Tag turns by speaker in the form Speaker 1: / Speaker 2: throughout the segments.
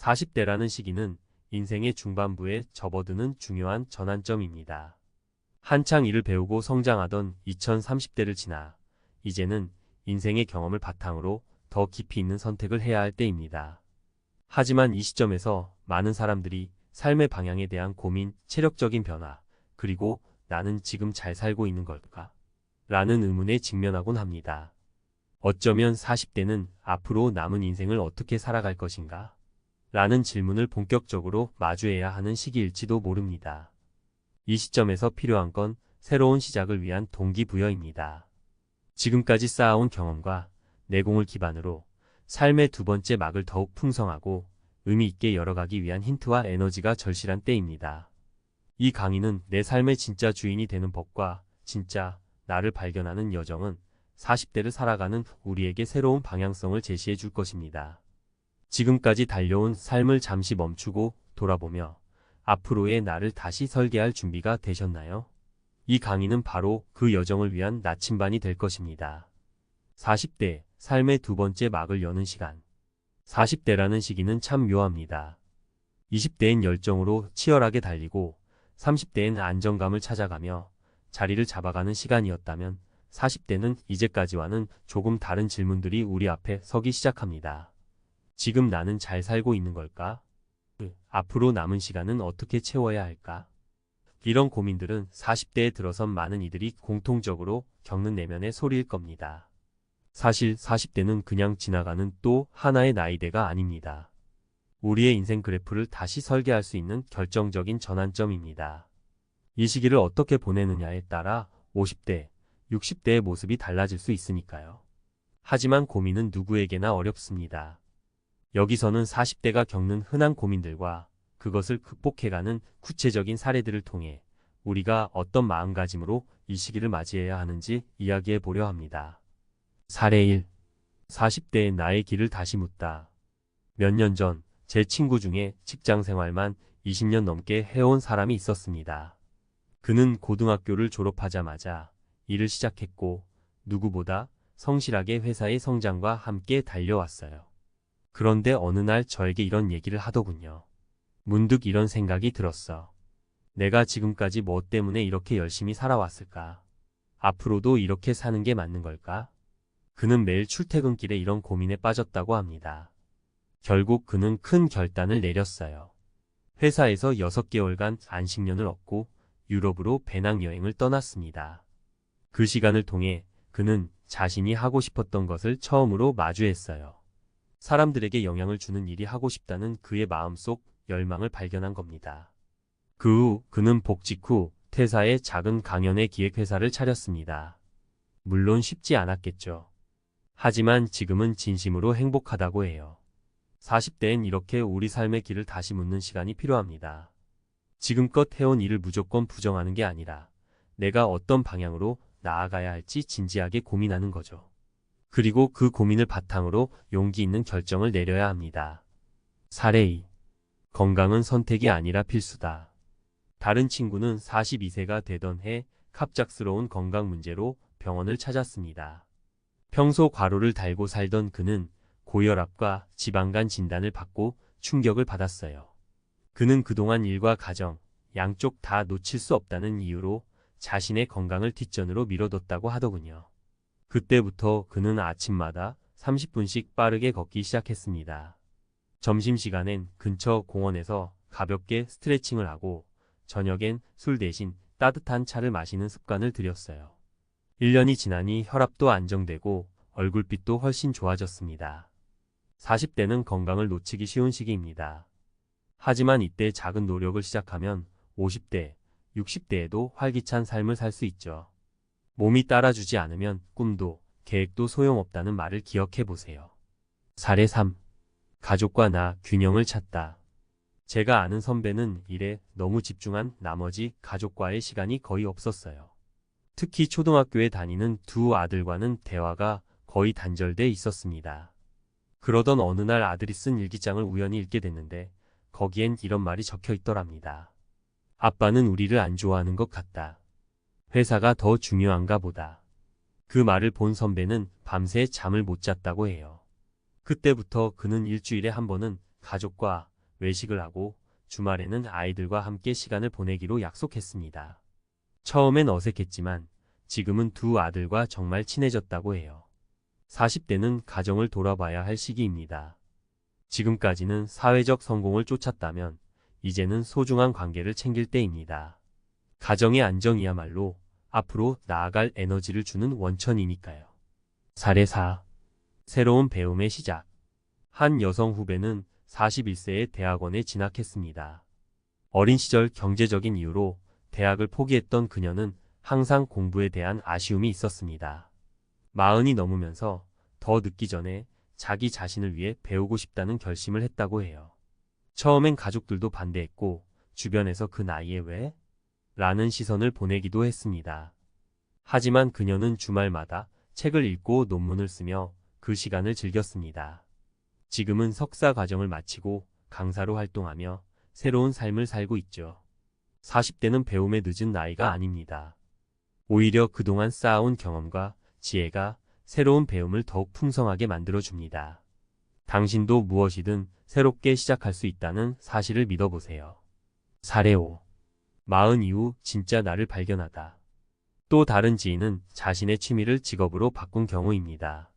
Speaker 1: 40대라는 시기는 인생의 중반부에 접어드는 중요한 전환점입니다. 한창 일을 배우고 성장하던 2030대를 지나 이제는 인생의 경험을 바탕으로 더 깊이 있는 선택을 해야 할 때입니다. 하지만 이 시점에서 많은 사람들이 삶의 방향에 대한 고민, 체력적인 변화, 그리고 나는 지금 잘 살고 있는 걸까? 라는 의문에 직면하곤 합니다. 어쩌면 40대는 앞으로 남은 인생을 어떻게 살아갈 것인가? 라는 질문을 본격적으로 마주해야 하는 시기일지도 모릅니다. 이 시점에서 필요한 건 새로운 시작을 위한 동기부여입니다. 지금까지 쌓아온 경험과 내공을 기반으로 삶의 두 번째 막을 더욱 풍성하고 의미 있게 열어가기 위한 힌트와 에너지가 절실한 때입니다. 이 강의는 내 삶의 진짜 주인이 되는 법과 진짜 나를 발견하는 여정은 40대를 살아가는 우리에게 새로운 방향성을 제시해 줄 것입니다. 지금까지 달려온 삶을 잠시 멈추고 돌아보며 앞으로의 나를 다시 설계할 준비가 되셨나요? 이 강의는 바로 그 여정을 위한 나침반이 될 것입니다. 40대, 삶의 두 번째 막을 여는 시간. 40대라는 시기는 참 묘합니다. 20대엔 열정으로 치열하게 달리고 30대엔 안정감을 찾아가며 자리를 잡아가는 시간이었다면 40대는 이제까지와는 조금 다른 질문들이 우리 앞에 서기 시작합니다. 지금 나는 잘 살고 있는 걸까? 앞으로 남은 시간은 어떻게 채워야 할까? 이런 고민들은 40대에 들어선 많은 이들이 공통적으로 겪는 내면의 소리일 겁니다. 사실 40대는 그냥 지나가는 또 하나의 나이대가 아닙니다. 우리의 인생 그래프를 다시 설계할 수 있는 결정적인 전환점입니다. 이 시기를 어떻게 보내느냐에 따라 50대, 60대의 모습이 달라질 수 있으니까요. 하지만 고민은 누구에게나 어렵습니다. 여기서는 40대가 겪는 흔한 고민들과 그것을 극복해가는 구체적인 사례들을 통해 우리가 어떤 마음가짐으로 이 시기를 맞이해야 하는지 이야기해 보려 합니다. 사례 1. 40대의 나의 길을 다시 묻다. 몇 년 전 제 친구 중에 직장 생활만 20년 넘게 해온 사람이 있었습니다. 그는 고등학교를 졸업하자마자 일을 시작했고 누구보다 성실하게 회사의 성장과 함께 달려왔어요. 그런데 어느 날 저에게 이런 얘기를 하더군요. 문득 이런 생각이 들었어. 내가 지금까지 뭐 때문에 이렇게 열심히 살아왔을까? 앞으로도 이렇게 사는 게 맞는 걸까? 그는 매일 출퇴근길에 이런 고민에 빠졌다고 합니다. 결국 그는 큰 결단을 내렸어요. 회사에서 6개월간 안식년을 얻고 유럽으로 배낭여행을 떠났습니다. 그 시간을 통해 그는 자신이 하고 싶었던 것을 처음으로 마주했어요. 사람들에게 영향을 주는 일이 하고 싶다는 그의 마음속 열망을 발견한 겁니다. 그 후 그는 복직 후 퇴사해 작은 강연회 기획회사를 차렸습니다. 물론 쉽지 않았겠죠. 하지만 지금은 진심으로 행복하다고 해요. 40대엔 이렇게 우리 삶의 길을 다시 묻는 시간이 필요합니다. 지금껏 해온 일을 무조건 부정하는 게 아니라 내가 어떤 방향으로 나아가야 할지 진지하게 고민하는 거죠. 그리고 그 고민을 바탕으로 용기 있는 결정을 내려야 합니다. 사례 2. 건강은 선택이 아니라 필수다. 다른 친구는 42세가 되던 해 갑작스러운 건강 문제로 병원을 찾았습니다. 평소 과로를 달고 살던 그는 고혈압과 지방간 진단을 받고 충격을 받았어요. 그는 그동안 일과 가정, 양쪽 다 놓칠 수 없다는 이유로 자신의 건강을 뒷전으로 미뤄뒀다고 하더군요. 그때부터 그는 아침마다 30분씩 빠르게 걷기 시작했습니다. 점심시간엔 근처 공원에서 가볍게 스트레칭을 하고 저녁엔 술 대신 따뜻한 차를 마시는 습관을 들였어요. 1년이 지나니 혈압도 안정되고 얼굴빛도 훨씬 좋아졌습니다. 40대는 건강을 놓치기 쉬운 시기입니다. 하지만 이때 작은 노력을 시작하면 50대, 60대에도 활기찬 삶을 살 수 있죠. 몸이 따라주지 않으면 꿈도 계획도 소용없다는 말을 기억해 보세요. 사례 3. 가족과 나 균형을 찾다. 제가 아는 선배는 일에 너무 집중한 나머지 가족과의 시간이 거의 없었어요. 특히 초등학교에 다니는 두 아들과는 대화가 거의 단절돼 있었습니다. 그러던 어느 날 아들이 쓴 일기장을 우연히 읽게 됐는데 거기엔 이런 말이 적혀 있더랍니다. 아빠는 우리를 안 좋아하는 것 같다. 회사가 더 중요한가 보다. 그 말을 본 선배는 밤새 잠을 못 잤다고 해요. 그때부터 그는 일주일에 한 번은 가족과 외식을 하고 주말에는 아이들과 함께 시간을 보내기로 약속했습니다. 처음엔 어색했지만 지금은 두 아들과 정말 친해졌다고 해요. 40대는 가정을 돌아봐야 할 시기입니다. 지금까지는 사회적 성공을 쫓았다면 이제는 소중한 관계를 챙길 때입니다. 가정의 안정이야말로 앞으로 나아갈 에너지를 주는 원천이니까요. 사례 4. 새로운 배움의 시작. 한 여성 후배는 41세에 대학원에 진학했습니다. 어린 시절 경제적인 이유로 대학을 포기했던 그녀는 항상 공부에 대한 아쉬움이 있었습니다. 40이 넘으면서 더 늦기 전에 자기 자신을 위해 배우고 싶다는 결심을 했다고 해요. 처음엔 가족들도 반대했고 주변에서 그 나이에 왜? 라는 시선을 보내기도 했습니다. 하지만 그녀는 주말마다 책을 읽고 논문을 쓰며 그 시간을 즐겼습니다. 지금은 석사 과정을 마치고 강사로 활동하며 새로운 삶을 살고 있죠. 40대는 배움의 늦은 나이가 아닙니다. 오히려 그동안 쌓아온 경험과 지혜가 새로운 배움을 더욱 풍성하게 만들어줍니다. 당신도 무엇이든 새롭게 시작할 수 있다는 사실을 믿어보세요. 사례 5. 40 이후 진짜 나를 발견하다. 또 다른 지인은 자신의 취미를 직업으로 바꾼 경우입니다.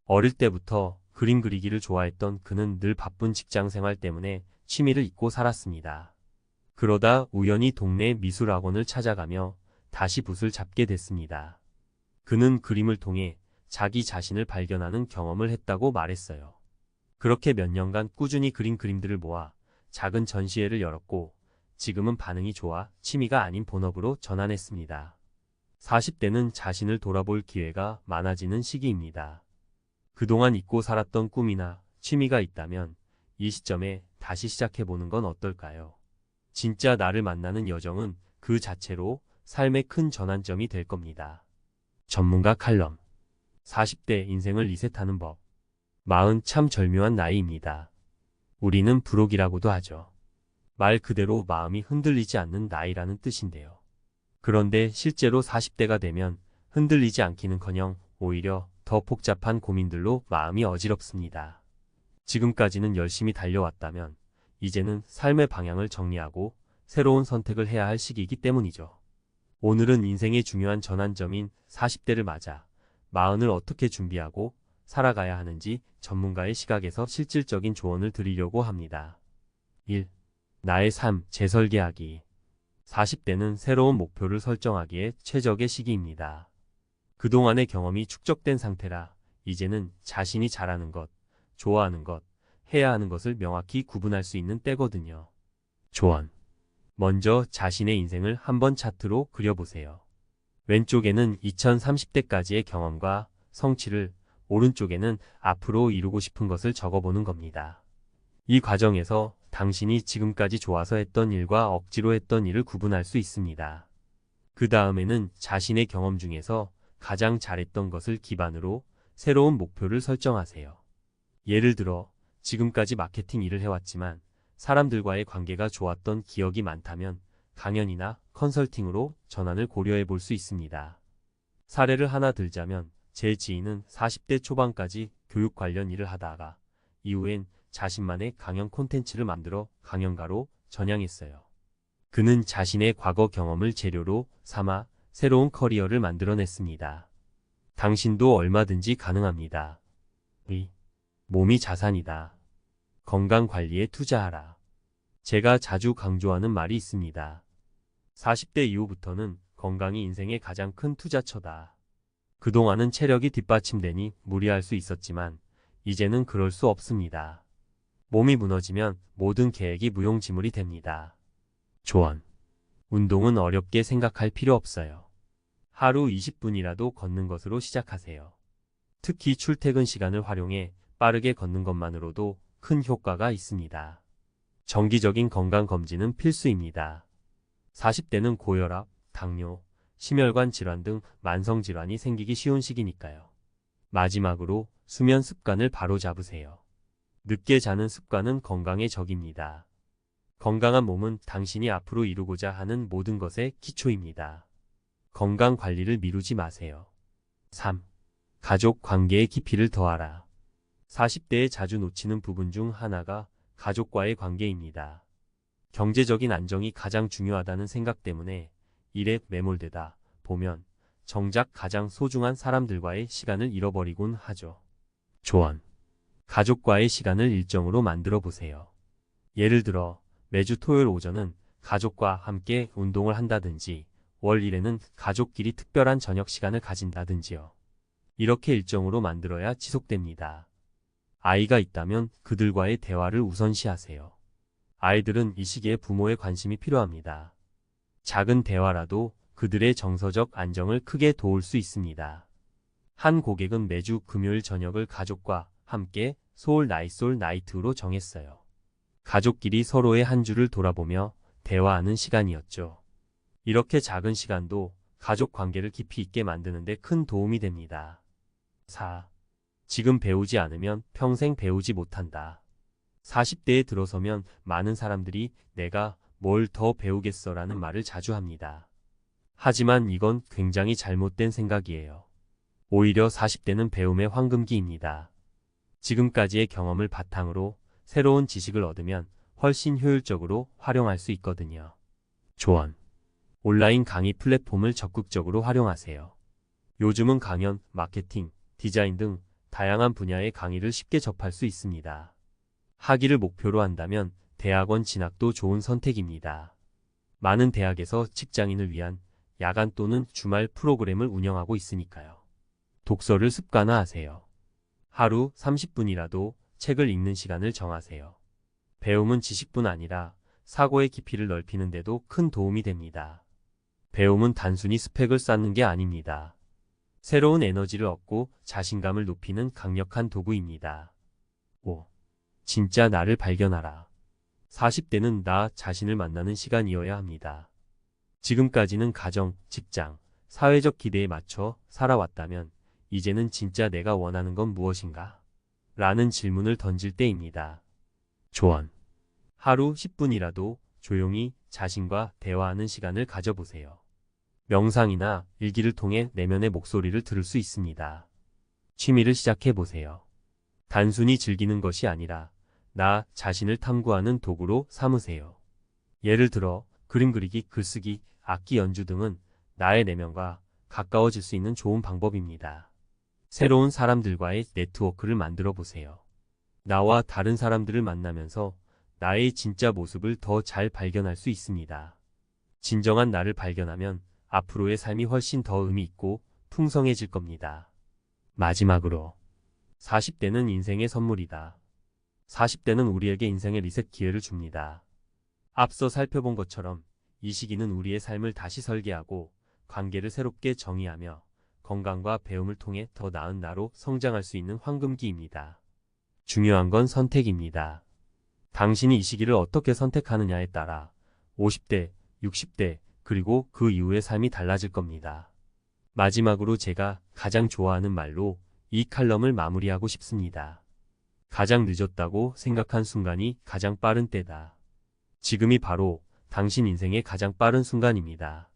Speaker 1: 어릴 때부터 그림 그리기를 좋아했던 그는 늘 바쁜 직장 생활 때문에 취미를 잊고 살았습니다. 그러다 우연히 동네 미술학원을 찾아가며 다시 붓을 잡게 됐습니다. 그는 그림을 통해 자기 자신을 발견하는 경험을 했다고 말했어요. 그렇게 몇 년간 꾸준히 그린 그림들을 모아 작은 전시회를 열었고 지금은 반응이 좋아 취미가 아닌 본업으로 전환했습니다. 40대는 자신을 돌아볼 기회가 많아지는 시기입니다. 그동안 잊고 살았던 꿈이나 취미가 있다면 이 시점에 다시 시작해보는 건 어떨까요? 진짜 나를 만나는 여정은 그 자체로 삶의 큰 전환점이 될 겁니다. 전문가 칼럼. 40대 인생을 리셋하는 법. 40 참 절묘한 나이입니다. 우리는 불혹이라고도 하죠. 말 그대로 마음이 흔들리지 않는 나이라는 뜻인데요. 그런데 실제로 40대가 되면 흔들리지 않기는커녕 오히려 더 복잡한 고민들로 마음이 어지럽습니다. 지금까지는 열심히 달려왔다면 이제는 삶의 방향을 정리하고 새로운 선택을 해야 할 시기이기 때문이죠. 오늘은 인생의 중요한 전환점인 40대를 맞아 40을 어떻게 준비하고 살아가야 하는지 전문가의 시각에서 실질적인 조언을 드리려고 합니다. 1. 나의 삶 재설계하기. 40대는 새로운 목표를 설정하기에 최적의 시기입니다. 그동안의 경험이 축적된 상태라 이제는 자신이 잘하는 것, 좋아하는 것, 해야 하는 것을 명확히 구분할 수 있는 때거든요. 조언. 먼저 자신의 인생을 한번 차트로 그려보세요. 왼쪽에는 2030대까지의 경험과 성취를, 오른쪽에는 앞으로 이루고 싶은 것을 적어보는 겁니다. 이 과정에서 당신이 지금까지 좋아서 했던 일과 억지로 했던 일을 구분할 수 있습니다. 그 다음에는 자신의 경험 중에서 가장 잘했던 것을 기반으로 새로운 목표를 설정하세요. 예를 들어 지금까지 마케팅 일을 해왔지만 사람들과의 관계가 좋았던 기억이 많다면 강연이나 컨설팅으로 전환을 고려해 볼 수 있습니다. 사례를 하나 들자면 제 지인은 40대 초반까지 교육 관련 일을 하다가 이후엔 자신만의 강연 콘텐츠를 만들어 강연가로 전향했어요. 그는 자신의 과거 경험을 재료로 삼아 새로운 커리어를 만들어냈습니다. 당신도 얼마든지 가능합니다. 2. 몸이 자산이다. 건강 관리에 투자하라. 제가 자주 강조하는 말이 있습니다. 40대 이후부터는 건강이 인생의 가장 큰 투자처다. 그동안은 체력이 뒷받침되니 무리할 수 있었지만 이제는 그럴 수 없습니다. 몸이 무너지면 모든 계획이 무용지물이 됩니다. 조언. 운동은 어렵게 생각할 필요 없어요. 하루 20분이라도 걷는 것으로 시작하세요. 특히 출퇴근 시간을 활용해 빠르게 걷는 것만으로도 큰 효과가 있습니다. 정기적인 건강검진은 필수입니다. 40대는 고혈압, 당뇨, 심혈관 질환 등 만성질환이 생기기 쉬운 시기니까요. 마지막으로 수면 습관을 바로잡으세요. 늦게 자는 습관은 건강의 적입니다. 건강한 몸은 당신이 앞으로 이루고자 하는 모든 것의 기초입니다. 건강 관리를 미루지 마세요. 3. 가족 관계의 깊이를 더하라. 40대에 자주 놓치는 부분 중 하나가 가족과의 관계입니다. 경제적인 안정이 가장 중요하다는 생각 때문에 일에 매몰되다 보면 정작 가장 소중한 사람들과의 시간을 잃어버리곤 하죠. 조언. 가족과의 시간을 일정으로 만들어 보세요. 예를 들어 매주 토요일 오전은 가족과 함께 운동을 한다든지 월 1회는 가족끼리 특별한 저녁 시간을 가진다든지요. 이렇게 일정으로 만들어야 지속됩니다. 아이가 있다면 그들과의 대화를 우선시하세요. 아이들은 이 시기에 부모의 관심이 필요합니다. 작은 대화라도 그들의 정서적 안정을 크게 도울 수 있습니다. 한 고객은 매주 금요일 저녁을 가족과 함께 소울 나이트로 정했어요. 가족끼리 서로의 한 주를 돌아보며 대화하는 시간이었죠. 이렇게 작은 시간도 가족 관계를 깊이 있게 만드는 데 큰 도움이 됩니다. 4. 지금 배우지 않으면 평생 배우지 못한다. 40대에 들어서면 많은 사람들이 내가 뭘 더 배우겠어 라는 말을 자주 합니다. 하지만 이건 굉장히 잘못된 생각이에요. 오히려 40대는 배움의 황금기입니다. 지금까지의 경험을 바탕으로 새로운 지식을 얻으면 훨씬 효율적으로 활용할 수 있거든요. 조언. 온라인 강의 플랫폼을 적극적으로 활용하세요. 요즘은 강연, 마케팅, 디자인 등 다양한 분야의 강의를 쉽게 접할 수 있습니다. 학위를 목표로 한다면 대학원 진학도 좋은 선택입니다. 많은 대학에서 직장인을 위한 야간 또는 주말 프로그램을 운영하고 있으니까요. 독서를 습관화하세요. 하루 30분이라도 책을 읽는 시간을 정하세요. 배움은 지식뿐 아니라 사고의 깊이를 넓히는 데도 큰 도움이 됩니다. 배움은 단순히 스펙을 쌓는 게 아닙니다. 새로운 에너지를 얻고 자신감을 높이는 강력한 도구입니다. 5. 진짜 나를 발견하라. 40대는 나 자신을 만나는 시간이어야 합니다. 지금까지는 가정, 직장, 사회적 기대에 맞춰 살아왔다면 이제는 진짜 내가 원하는 건 무엇인가? 라는 질문을 던질 때입니다. 조언. 하루 10분이라도 조용히 자신과 대화하는 시간을 가져보세요. 명상이나 일기를 통해 내면의 목소리를 들을 수 있습니다. 취미를 시작해보세요. 단순히 즐기는 것이 아니라 나 자신을 탐구하는 도구로 삼으세요. 예를 들어 그림 그리기, 글쓰기, 악기 연주 등은 나의 내면과 가까워질 수 있는 좋은 방법입니다. 새로운 사람들과의 네트워크를 만들어 보세요. 나와 다른 사람들을 만나면서 나의 진짜 모습을 더 잘 발견할 수 있습니다. 진정한 나를 발견하면 앞으로의 삶이 훨씬 더 의미 있고 풍성해질 겁니다. 마지막으로 40대는 인생의 선물이다. 40대는 우리에게 인생의 리셋 기회를 줍니다. 앞서 살펴본 것처럼 이 시기는 우리의 삶을 다시 설계하고 관계를 새롭게 정의하며 건강과 배움을 통해 더 나은 나로 성장할 수 있는 황금기입니다. 중요한 건 선택입니다. 당신이 이 시기를 어떻게 선택하느냐에 따라 50대, 60대, 그리고 그 이후의 삶이 달라질 겁니다. 마지막으로 제가 가장 좋아하는 말로 이 칼럼을 마무리하고 싶습니다. 가장 늦었다고 생각한 순간이 가장 빠른 때다. 지금이 바로 당신 인생의 가장 빠른 순간입니다.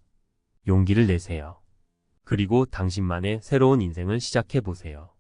Speaker 1: 용기를 내세요. 그리고 당신만의 새로운 인생을 시작해 보세요.